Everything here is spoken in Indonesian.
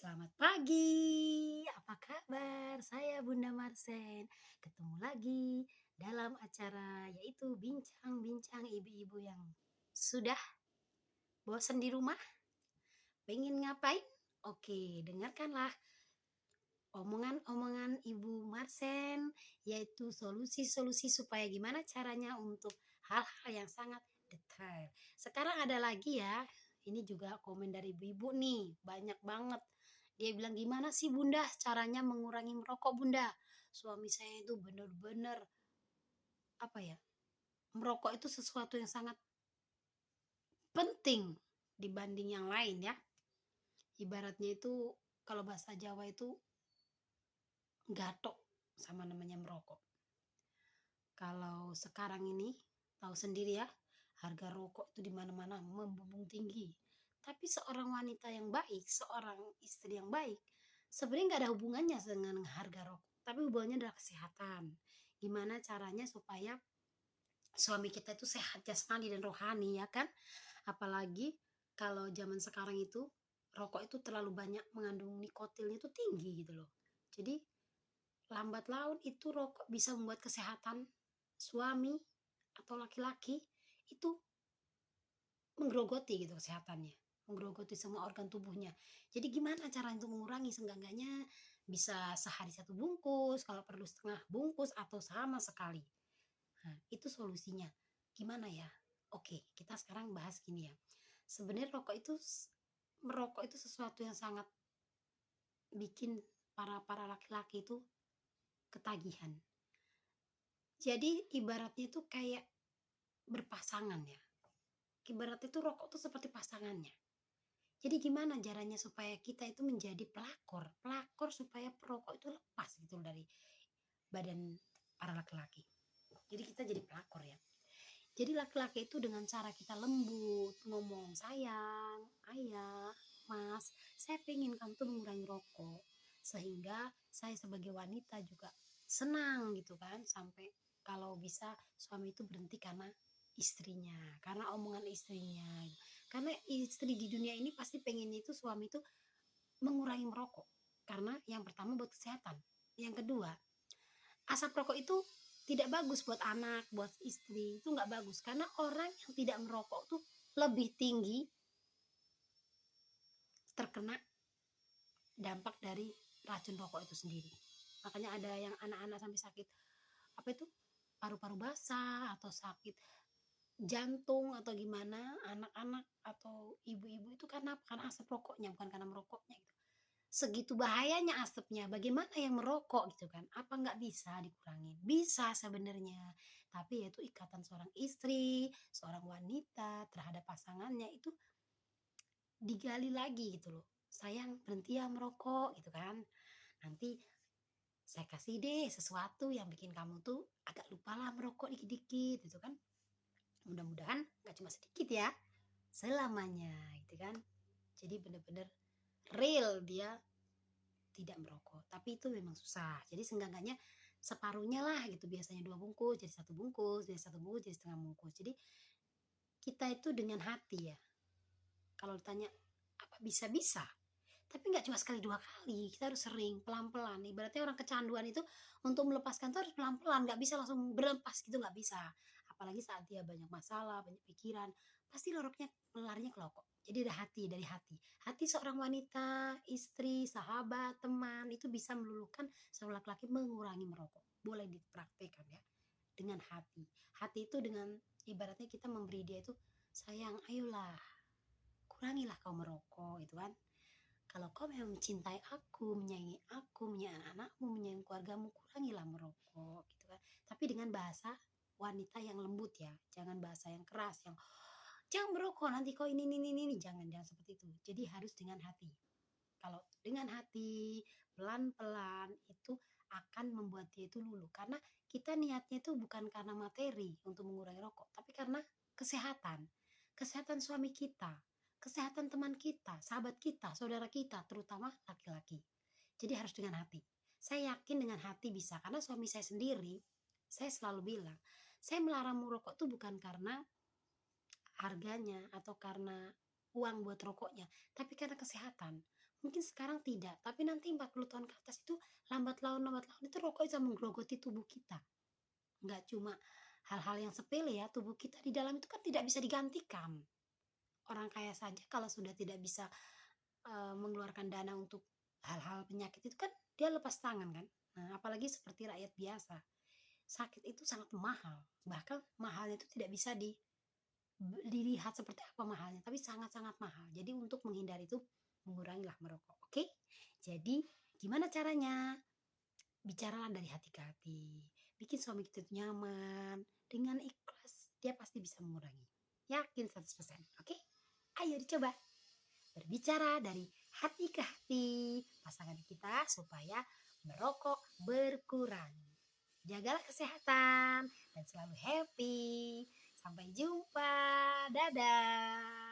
Selamat pagi, apa kabar? Saya Bunda Marsen. Ketemu lagi dalam acara yaitu bincang-bincang ibu-ibu yang sudah bosan di rumah, pengen ngapain? Oke, dengarkanlah omongan-omongan Ibu Marsen, yaitu solusi-solusi supaya gimana caranya untuk hal-hal yang sangat detail. Sekarang ada lagi ya, ini juga komen dari ibu-ibu nih, banyak banget. Dia bilang, gimana sih Bunda caranya mengurangi merokok Bunda? Suami saya itu benar-benar apa ya, merokok itu sesuatu yang sangat penting dibanding yang lain ya. Ibaratnya itu kalau bahasa Jawa itu gatok sama namanya merokok. Kalau sekarang ini tahu sendiri ya, harga rokok itu di mana-mana membumbung tinggi. Tapi seorang wanita yang baik, seorang istri yang baik, sebenarnya nggak ada hubungannya dengan harga rokok. Tapi hubungannya adalah kesehatan. Gimana caranya supaya suami kita itu sehat jasmani dan rohani ya kan? Apalagi kalau zaman sekarang itu rokok itu terlalu banyak mengandung nikotinnya itu tinggi gitu loh. Jadi lambat laun itu rokok bisa membuat kesehatan suami atau laki-laki itu menggerogoti gitu kesehatannya, menggerogoti semua organ tubuhnya. Jadi gimana cara untuk mengurangi? Seenggaknya bisa sehari satu bungkus, kalau perlu setengah bungkus atau sama sekali. Nah, itu solusinya. Gimana ya? Oke, kita sekarang bahas gini ya. Sebenarnya merokok itu sesuatu yang sangat bikin para laki-laki itu ketagihan. Jadi ibaratnya itu kayak berpasangan ya. Ibaratnya itu rokok itu seperti pasangannya. Jadi gimana caranya supaya kita itu menjadi pelakor, pelakor supaya perokok itu lepas gitu dari badan para laki-laki. Jadi kita jadi pelakor ya. Jadi laki-laki itu dengan cara kita lembut, ngomong, sayang, ayah, mas, saya pengen kamu tuh mengurangi rokok. Sehingga saya sebagai wanita juga senang gitu kan. Sampai kalau bisa suami itu berhenti karena istrinya, karena omongan istrinya. Karena istri di dunia ini pasti pengen itu suami itu mengurangi merokok. Karena yang pertama buat kesehatan. Yang kedua, asap rokok itu tidak bagus buat anak, buat istri, itu nggak bagus. Karena orang yang tidak merokok tuh lebih tinggi terkena dampak dari racun rokok itu sendiri. Makanya ada yang anak-anak sampai sakit apa itu paru-paru basah atau sakit jantung atau gimana, anak-anak atau ibu-ibu itu karena apa? Karena asap rokoknya, bukan karena merokoknya gitu. Segitu bahayanya asapnya, bagaimana yang merokok gitu kan? Apa nggak bisa dikurangi? Bisa sebenarnya, tapi yaitu ikatan seorang istri, seorang wanita terhadap pasangannya itu digali lagi gitu loh. Sayang berhenti ya merokok gitu kan. Nanti saya kasih deh sesuatu yang bikin kamu tuh agak lupa lah merokok dikit-dikit gitu kan. Mudah-mudahan nggak cuma sedikit ya, selamanya gitu kan. Jadi bener-bener real dia tidak merokok, tapi itu memang susah. Jadi seenggaknya separuhnya lah gitu, biasanya 2 bungkus jadi 1 bungkus, jadi 1 bungkus jadi setengah bungkus. Jadi kita itu dengan hati ya, kalau ditanya apa bisa-bisa, tapi nggak cuma sekali 2 kali, kita harus sering, pelan-pelan. Ibaratnya orang kecanduan itu untuk melepaskan tuh harus pelan-pelan, nggak bisa langsung berlepas gitu, nggak bisa. Apalagi saat dia banyak masalah, banyak pikiran, pasti larinya ke rokok. Jadi dari hati. Hati seorang wanita, istri, sahabat, teman itu bisa meluluhkan seorang laki-laki mengurangi merokok. Boleh dipraktekkan ya dengan hati. Hati itu dengan ibaratnya kita memberi dia itu, sayang, ayolah, kurangilah kau merokok gitu kan. Kalau kau memang mencintai aku, menyayangi anak-anakmu, menyayangi keluargamu, kurangilah merokok gitu kan. Tapi dengan bahasa wanita yang lembut ya, jangan bahasa yang keras yang jangan merokok nanti kau ini, jangan seperti itu. Jadi harus dengan hati. Kalau dengan hati pelan-pelan itu akan membuat dia itu luluh, karena kita niatnya itu bukan karena materi untuk mengurangi rokok, tapi karena kesehatan. Kesehatan suami kita, kesehatan teman kita, sahabat kita, saudara kita, terutama laki-laki. Jadi harus dengan hati. Saya yakin dengan hati bisa, karena suami saya sendiri, saya selalu bilang, saya melarang merokok itu bukan karena harganya atau karena uang buat rokoknya, tapi karena kesehatan. Mungkin sekarang tidak, tapi nanti 40 tahun ke atas itu lambat laun itu rokok bisa menggerogoti tubuh kita. Nggak cuma hal-hal yang sepele ya, tubuh kita di dalam itu kan tidak bisa digantikan. Orang kaya saja kalau sudah tidak bisa mengeluarkan dana untuk hal-hal penyakit itu kan dia lepas tangan kan. Nah, apalagi seperti rakyat biasa. Sakit itu sangat mahal. Bahkan mahalnya itu tidak bisa dilihat seperti apa mahalnya, tapi sangat-sangat mahal. Jadi untuk menghindari itu mengurangilah merokok. Oke? Jadi gimana caranya? Bicaralah dari hati ke hati. Bikin suami kita itu nyaman. Dengan ikhlas, dia pasti bisa mengurangi. Yakin 100%. Oke? Ayo dicoba. Berbicara dari hati ke hati pasangan kita supaya merokok berkurang. Jagalah kesehatan dan selalu happy. Sampai jumpa. Dadah.